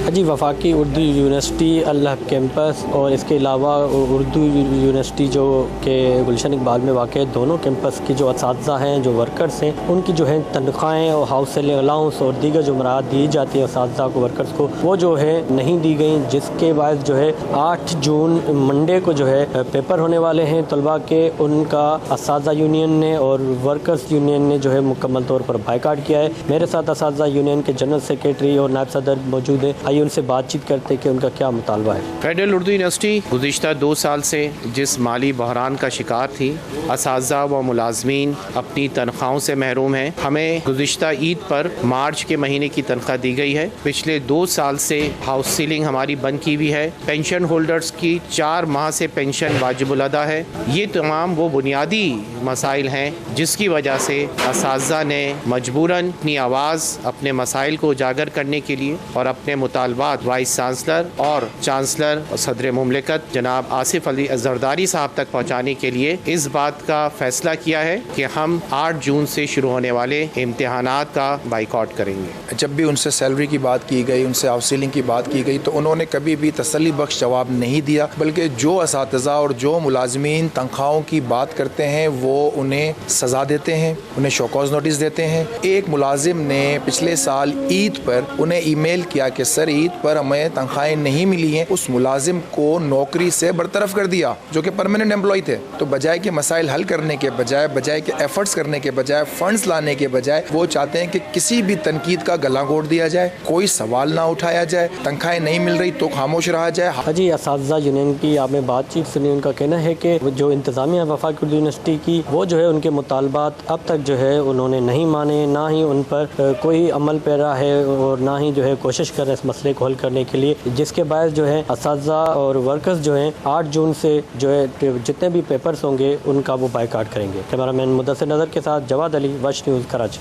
जी, वफाकी उर्दू यूनिवर्सिटी अल हक कैंपस और इसके अलावा उर्दू यूनिवर्सिटी जो कि गुलशन इकबाल में वाक़ है, दोनों कैंपस के जो असातिज़ा हैं, जो वर्कर्स हैं, उनकी जो है तनख्वाहें और हाउस सेलिंग अलाउंस और दीगर जो मराहत दी जाती हैं असातिज़ा को, वर्कर्स को, वो जो है नहीं दी गई, जिसके बाद जो है 8 जून मंडे को जो है पेपर होने वाले हैं तलबा के। उनका असातिज़ा यूनियन ने और वर्कर्स यूनियन ने जो है मुकम्मल तौर पर बायकाट किया है। मेरे साथ असातिज़ा यूनियन के जनरल सेक्रेटरी और नायब सदर मौजूद हैं। आइए उनसे बातचीत करते हैं कि उनका क्या मुतालबा है। फेडरल उर्दू यूनिवर्सिटी गुज़िश्ता 2 साल से जिस माली बहरान का शिकार थी, असातिज़ा व मुलाजमीन अपनी तनख्वाहों से महरूम हैं। हमें गुज़िश्ता ईद पर मार्च के महीने की तनख्वाह दी गई है। पिछले 2 साल से हाउस सीलिंग हमारी बंद की हुई है। पेंशन होल्डर्स की 4 माह से पेंशन वाजिबुल अदा है। ये तमाम वो बुनियादी मसाइल हैं जिसकी वजह से असातिज़ा ने मजबूरन अपनी आवाज़ अपने मसाइल को उजागर करने के लिए और अपने मुतालबात वाइस चांसलर और चांसलर और सदर मुमलिकत जनाब आसिफ अली जरदारी साहब तक पहुँचाने के लिए इस बात का फैसला किया है कि हम 8 जून से शुरू होने वाले इम्तिहानात का बाइकआउट करेंगे। जब भी उनसे सैलरी की बात की गई, उनसे हाउस सीलिंग की बात की गई, तो उन्होंने कभी भी तसल्ली बख्श जवाब नहीं दिया, बल्कि जो असातिज़ा और जो मुलाजमीन तनख्वाहों की बात करते हैं वो उन्हें सज़ा देते हैं, उन्हें शोकॉज नोटिस देते हैं। एक मुलाजिम ने पिछले साल ईद पर उन्हें ईमेल किया कि सर ईद पर हमें तनख्वाहें नहीं मिली हैं। उस मुलाजिम को नौकरी से बरतरफ कर दिया जो कि परमानेंट एम्प्लॉय थे। तो बजाय के मसाइल हल करने के बजाय के एफर्ट्स करने के बजाय, फंड्स लाने के बजाय, वो चाहते हैं कि किसी भी तनकीद का गला घोट दिया जाए, कोई सवाल ना उठाया जाए, तनख्वाहें नहीं मिल रही तो खामोश रहा जाए। जी, असातिज़ा यूनियन की आपने बातचीत सुनी। उनका कहना है कि जो इंतज़ामिया वफाकी उर्दू यूनिवर्सिटी की, वो जो है उनके मुतालबात अब तक जो है उन्होंने नहीं माने, ना ही उन पर कोई अमल पैरा है और ना ही जो है कोशिश कर रहे हैं इस मसले को हल करने के लिए, जिसके बाद जो है असातिज़ा और वर्कर्स जो हैं 8 जून से जो है जितने भी पेपर्स होंगे उनका वो बायकाट करेंगे। कैमरामैन मुदस्सिर नज़र के साथ जवाद अली, वश न्यूज़, कराची।